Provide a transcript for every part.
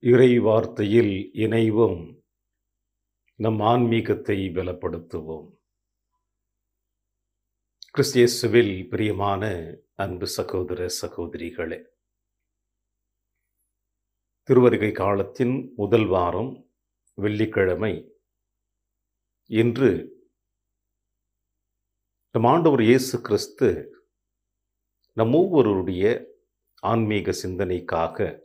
இறை வார்த்தையில் இணைவோம். நம் ஆன்மீகத்தை பலப்படுத்துவோம். கிறிஸ்து இயேசுவில் பிரியமான அன்பு சகோதர சகோதரிகளே, திருவருகை காலத்தின் முதல் வாரம் வெள்ளிக்கிழமை இன்று நம் ஆண்டவர் இயேசு கிறிஸ்து நம் ஒவ்வொருவருடைய ஆன்மீக சிந்தனைக்காக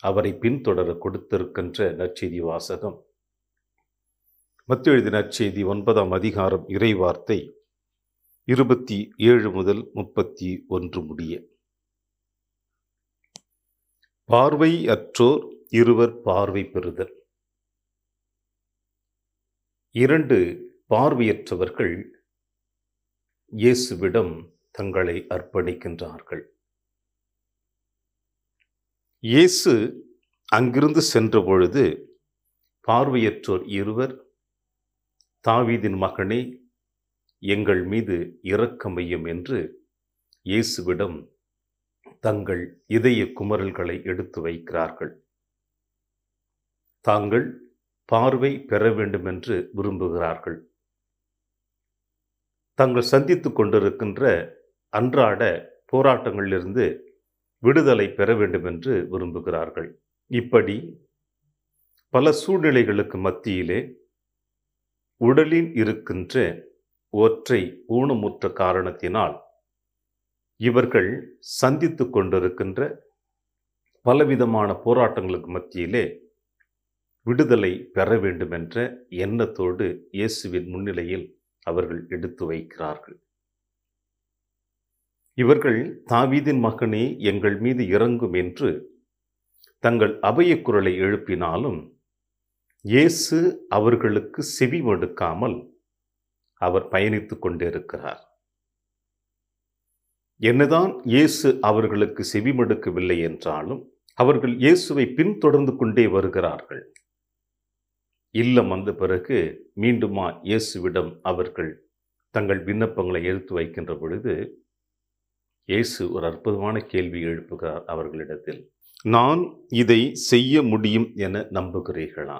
அவரை பின்தொடர கொடுத்திருக்கின்ற நற்செய்தி வாசகம் மத்தேயு எழுதின நற்செய்தி 9ஆம் அதிகாரம் இறை வார்த்தை 27 முதல் 31 முடிய. பார்வை அற்றோர் இருவர் பார்வை பெறுதல். 2 பார்வையற்றவர்கள் இயேசுவிடம் தங்களை அர்ப்பணிக்கின்றார்கள். இயேசு அங்கிருந்து சென்ற பொழுது பார்வையற்றோர் இருவர், தாவீதின் மகனே, எங்கள் மீது இரக்கமையும் என்று இயேசுவிடம் தங்கள் இதய குமரல்களை எடுத்து வைக்கிறார்கள். தாங்கள் பார்வை பெற வேண்டும் என்று விரும்புகிறார்கள். தாங்கள் சந்தித்துக் கொண்டிருக்கின்ற அன்றாட போராட்டங்களிலிருந்து விடுதலை பெற வேண்டும் என்று விரும்புகிறார்கள். இப்படி பல சூழ்நிலைகளுக்கு மத்தியிலே உடலில் இருக்கின்ற ஒற்றை ஊனமுற்ற காரணத்தினால் இவர்கள் சந்தித்துக் கொண்டிருக்கின்ற பலவிதமான போராட்டங்களுக்கு மத்தியிலே விடுதலை பெற வேண்டும் என்ற எண்ணத்தோடு இயேசுவின் முன்னிலையில் அவர்கள் எடுத்து வைக்கிறார்கள். இவர்கள் தாவீதின் மகனே, எங்கள் மீது இறங்கும் என்று தங்கள் அபய குரலை எழுப்பினாலும் இயேசு அவர்களுக்கு செவி மடுக்காமல் அவர் பயணித்துக் கொண்டிருக்கிறார். என்னதான் இயேசு அவர்களுக்கு செவி மடுக்கவில்லை என்றாலும் அவர்கள் இயேசுவை பின்தொடர்ந்து கொண்டே வருகிறார்கள். இல்லம் வந்த பிறகு மீண்டுமா இயேசுவிடம் அவர்கள் தங்கள் விண்ணப்பங்களை எடுத்து வைக்கின்ற பொழுது இயேசு ஒரு அற்புதமான கேள்வி எழுப்புகிறார் அவர்களிடத்தில். நான் இதை செய்ய முடியும் என நம்புகிறீர்களா?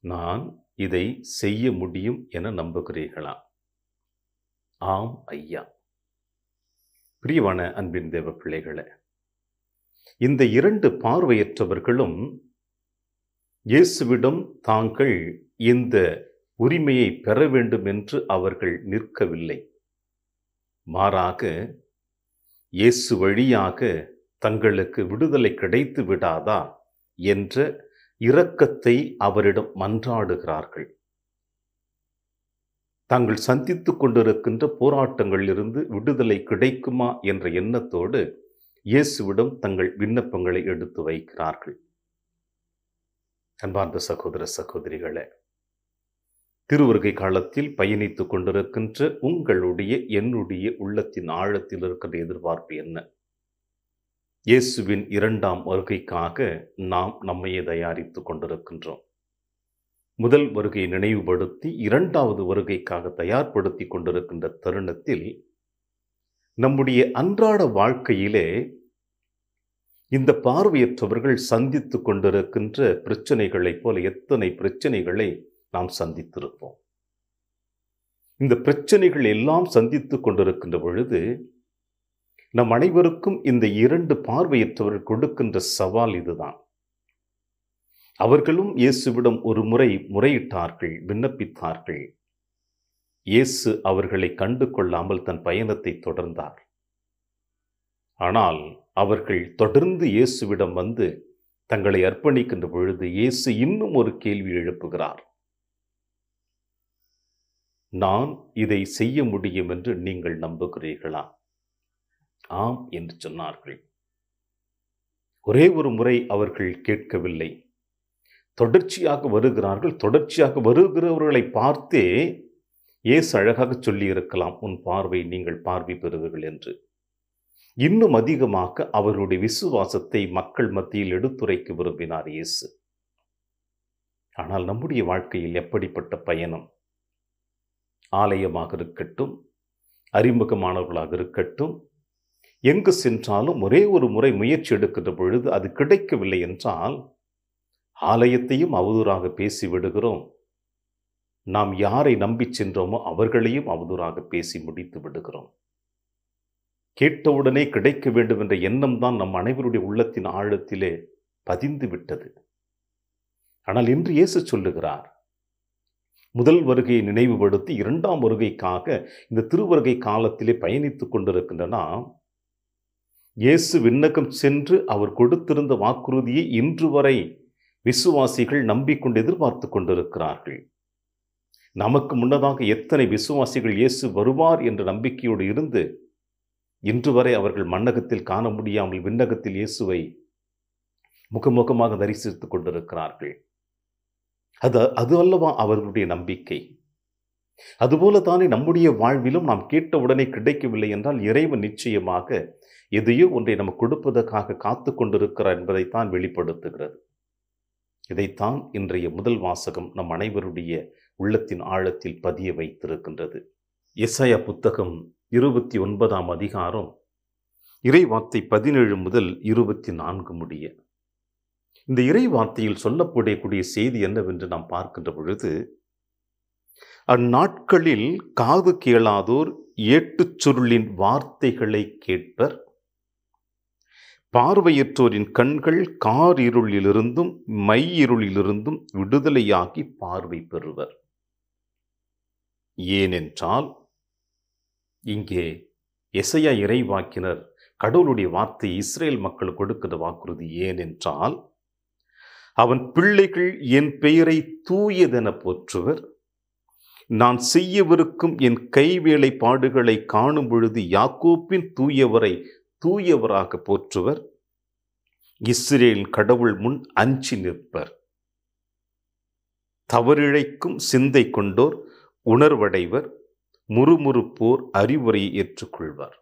நான் இதை செய்ய முடியும் என நம்புகிறீர்களா? ஆம் ஐயா. பிரியமான அன்பின் தேவ பிள்ளைகளே, இந்த 2 பார்வையற்றவர்களும் இயேசுவிடம் தாங்கள் இந்த உரிமையை பெற வேண்டும் என்று அவர்கள் நிற்கவில்லை. மாறாக இயேசு வழியாக தங்களுக்கு விடுதலை கிடைத்து விடாதா என்ற இரக்கத்தை அவரிடம் மன்றாடுகிறார்கள். தாங்கள் சந்தித்துக் கொண்டிருக்கின்ற போராட்டங்களிலிருந்து விடுதலை கிடைக்குமா என்ற எண்ணத்தோடு இயேசுவிடம் தங்கள் விண்ணப்பங்களை எடுத்து வைக்கிறார்கள். அன்பார்ந்த சகோதர சகோதரிகளே, திருவருகை காலத்தில் பயணித்துக் கொண்டிருக்கின்ற உங்களுடைய என்னுடைய உள்ளத்தின் ஆழத்தில் இருக்கிற எதிர்பார்ப்பு என்ன? இயேசுவின் 2ஆம் வருகைக்காக நாம் நம்மையே தயாரித்துக் கொண்டிருக்கின்றோம். முதல் வருகையை நினைவுபடுத்தி 2வது வருகைக்காக தயார்படுத்தி கொண்டிருக்கின்ற தருணத்தில் நம்முடைய அன்றாட வாழ்க்கையிலே இந்த பார்வையற்றவர்கள் சந்தித்துக் கொண்டிருக்கின்ற பிரச்சனைகளைப் போல எத்தனை பிரச்சனைகளை நாம் சந்தித்திருப்போம். இந்த பிரச்சனைகள் எல்லாம் சந்தித்துக் கொண்டிருக்கின்ற பொழுது நம் அனைவருக்கும் இந்த 2 பார்வையற்றவர்கள் கொடுக்கின்ற சவால் இதுதான். அவர்களும் இயேசுவிடம் ஒரு முறை முறையிட்டார்கள், விண்ணப்பித்தார்கள். இயேசு அவர்களை கண்டு கொள்ளாமல் தன் பயணத்தை தொடர்ந்தார். ஆனால் அவர்கள் தொடர்ந்து இயேசுவிடம் வந்து தங்களை அர்ப்பணிக்கின்ற பொழுது இயேசு இன்னும் ஒரு கேள்வி எழுப்புகிறார். நான் இதை செய்ய முடியும் என்று நீங்கள் நம்புகிறீர்களா? ஆம் என்று சொன்னார்கள். ஒரே ஒரு முறை அவர்கள் கேட்கவில்லை, தொடர்ச்சியாக வருகிறார்கள். தொடர்ச்சியாக வருகிறவர்களை பார்த்தே இயேசு அழகாக சொல்லி இருக்கலாம், உன் பார்வை நீங்கள் பார்வை பெறுவீர்கள் என்று. இன்னும் அதிகமாக அவருடைய விசுவாசத்தை மக்கள் மத்தியில் எடுத்துரைக்க விரும்பினார் இயேசு. ஆனால் நம்முடைய வாழ்க்கையில் எப்படிப்பட்ட பயணம்? ஆலயமாக இருக்கட்டும், அறிமுகமானவர்களாக இருக்கட்டும், எங்கு சென்றாலும் ஒரே ஒரு முறை முயற்சி எடுக்கின்ற பொழுது அது கிடைக்கவில்லை என்றால் ஆலயத்தையும் அவதூறாக பேசி விடுகிறோம். நாம் யாரை நம்பி சென்றோமோ அவர்களையும் அவதூறாக பேசி முடித்து விடுகிறோம். கேட்டவுடனே கிடைக்க வேண்டும் என்ற எண்ணம் தான் நம் அனைவருடைய உள்ளத்தின் ஆழத்திலே பதிந்து விட்டது. ஆனால் இன்று இயேசு சொல்லுகிறார், முதல் வருகையை நினைவுபடுத்தி இரண்டாம் வருகைக்காக இந்த திருவருகை காலத்திலே பயணித்துக் கொண்டிருக்கின்றன. இயேசு விண்ணகம் சென்று அவர் கொடுத்திருந்த வாக்குறுதியை இன்று வரை விசுவாசிகள் நம்பிக்கொண்டு எதிர்பார்த்து கொண்டிருக்கிறார்கள். நமக்கு முன்னதாக எத்தனை விசுவாசிகள் இயேசு வருவார் என்ற நம்பிக்கையோடு இருந்து இன்று வரை அவர்கள் மண்ணகத்தில் காண முடியாமல் விண்ணகத்தில் இயேசுவை முகமுகமாக தரிசித்துக் கொண்டிருக்கிறார்கள். அது அல்லவா அவர்களுடைய நம்பிக்கை? அதுபோல தானே நம்முடைய வாழ்விலும் நாம் கேட்ட உடனே கிடைக்கவில்லை என்றால் இறைவன் நிச்சயமாக எதையோ ஒன்றை நமக்கு கொடுப்பதற்காக காத்து கொண்டிருக்கிறார் என்பதைத்தான் வெளிப்படுத்துகிறது. இதைத்தான் இன்றைய முதல் வாசகம் நம் அனைவருடைய உள்ளத்தின் ஆழத்தில் பதிய வைத்திருக்கின்றது. எசாயா புத்தகம் 29ஆம் அதிகாரம் இறை வார்த்தை 17 முதல் 24 முடிய. இந்த இறை வார்த்தையில் சொல்லப்படக்கூடிய செய்தி என்னவென்று நாம் பார்க்கின்ற பொழுது, அந்நாட்களில் காது கேளாதோர் ஏட்டுச் சுருளின் வார்த்தைகளை கேட்பர், பார்வையற்றோரின் கண்கள் கார் இருளிலிருந்தும் மை இருளிலிருந்தும் விடுதலையாகி பார்வை பெறுவர். ஏனென்றால் இங்கே எசையா இறைவாக்கினர் கடவுளுடைய வார்த்தை இஸ்ரேல் மக்கள் கொடுக்கிற வாக்குறுதி. ஏனென்றால் அவன் பிள்ளைகள் என் பெயரை தூயதென போற்றுவர், நான் செய்யவிருக்கும் என் கைவேலைப்பாடுகளை காணும் பொழுது யாக்கோப்பின் தூயவரை தூயவராக போற்றுவர், இஸ்ரேல் கடவுள் முன் அஞ்சி நிற்பர். தவறிழைக்கும் சிந்தை கொண்டோர் உணர்வடைவர், முறுமுறுப்போர் அறிவுரையை ஏற்றுக்கொள்வார்.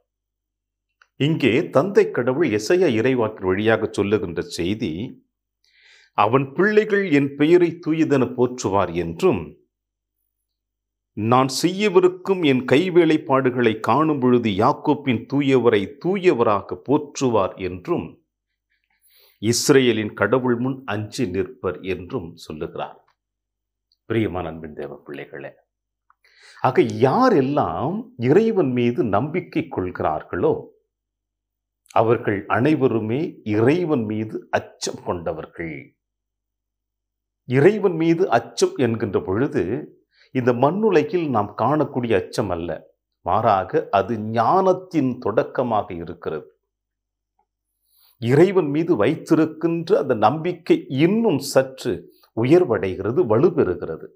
இங்கே தந்தை கடவுள் எசையா இறைவாக்கின் வழியாக சொல்லுகின்ற செய்தி, அவன் பிள்ளைகள் என் பெயரை தூயதென போற்றுவார் என்றும், நான் செய்யவிருக்கும் என் கைவேலைப்பாடுகளை காணும் பொழுது யாக்கோப்பின் தூயவரை தூயவராக போற்றுவார் என்றும், இஸ்ரேலின் கடவுள் முன் அஞ்சி நிற்பர் என்றும் சொல்லுகிறார். பிரியமான அன்பின் தேவ பிள்ளைகளே, ஆக யாரெல்லாம் இறைவன் மீது நம்பிக்கை கொள்கிறார்களோ அவர்கள் அனைவருமே இறைவன் மீது அச்சம் கொண்டவர்கள். இறைவன் மீது அச்சம் என்கின்ற பொழுது இந்த மண்ணுலகில் நாம் காணக்கூடிய அச்சம் அல்ல, மாறாக அது ஞானத்தின் தொடக்கமாக இருக்கிறது. இறைவன் மீது வைத்திருக்கின்ற அந்த நம்பிக்கை இன்னும் சற்று உயர்வடைகிறது, வலுப்பெறுகிறது.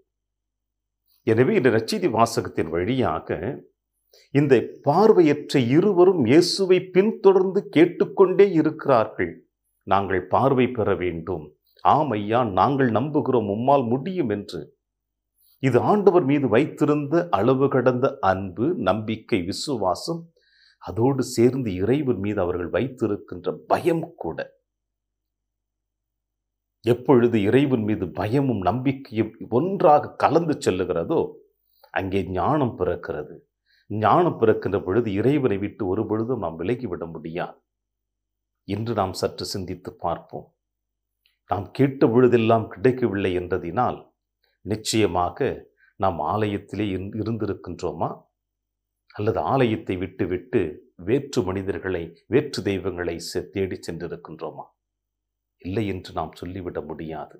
எனவே இந்த நற்செய்தி வாசகத்தின் வழியாக இந்த பார்வையற்ற இருவரும் இயேசுவை பின்தொடர்ந்து கேட்டுக்கொண்டே இருக்கிறார்கள். நாங்கள் பார்வை பெற வேண்டும், ஆம் ஐயா நாங்கள் நம்புகிறோம், உம்மால் முடியும் என்று. இது ஆண்டவர் மீது வைத்திருந்த அளவு கடந்த அன்பு, நம்பிக்கை, விசுவாசம், அதோடு சேர்ந்து இறைவன் மீது அவர்கள் வைத்திருக்கின்ற பயம் கூட. எப்பொழுது இறைவன் மீது பயமும் நம்பிக்கையும் ஒன்றாக கலந்து செல்லுகிறதோ அங்கே ஞானம் பிறக்கிறது. ஞானம் பிறக்கின்ற பொழுது இறைவனை விட்டு ஒரு பொழுதும் நாம் விலகிவிட முடியாது. இன்று நாம் சற்று சிந்தித்து பார்ப்போம். நாம் கேட்ட பொழுதெல்லாம் கிடைக்கவில்லை என்றதினால் நிச்சயமாக நாம் ஆலயத்திலே இருந்திருக்கின்றோமா, அல்லது ஆலயத்தை விட்டு வேற்று மனிதர்களை, வேற்று தெய்வங்களை தேடி சென்றிருக்கின்றோமா? இல்லை என்று நாம் சொல்லிவிட முடியாது.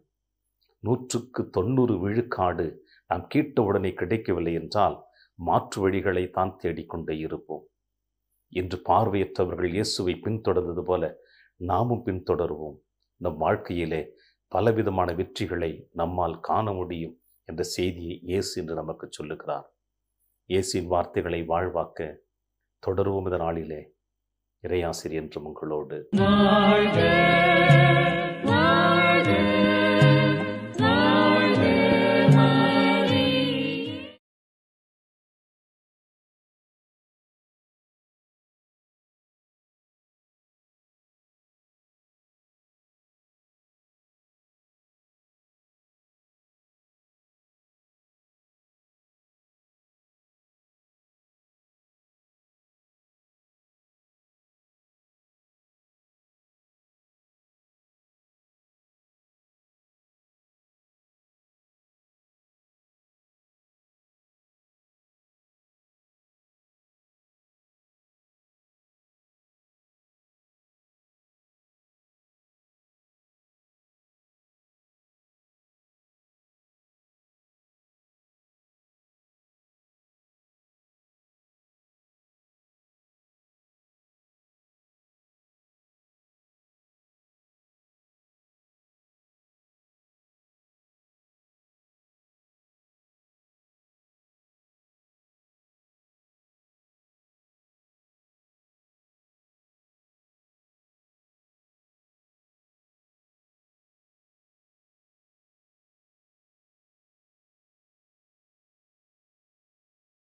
100க்கு 90 விழுக்காடு நாம் கேட்டவுடனே கிடைக்கவில்லை என்றால் மாற்று வழிகளை தான் தேடிக்கொண்டே இருப்போம். இன்று பார்வையற்றவர்கள் இயேசுவை பின்தொடர்ந்தது போல நாமும் பின்தொடர்வோம். நம் வாழ்க்கையிலே பலவிதமான வெற்றிகளை நம்மால் காண முடியும் என்ற செய்தியை இயேசு என்று நமக்கு சொல்லுகிறார். இயேசுவின் வார்த்தைகளை வாழ்வாக்க தொடர்வோம். இந்த நாளிலே இறையாசிரியர் என்றும் உங்களோடு.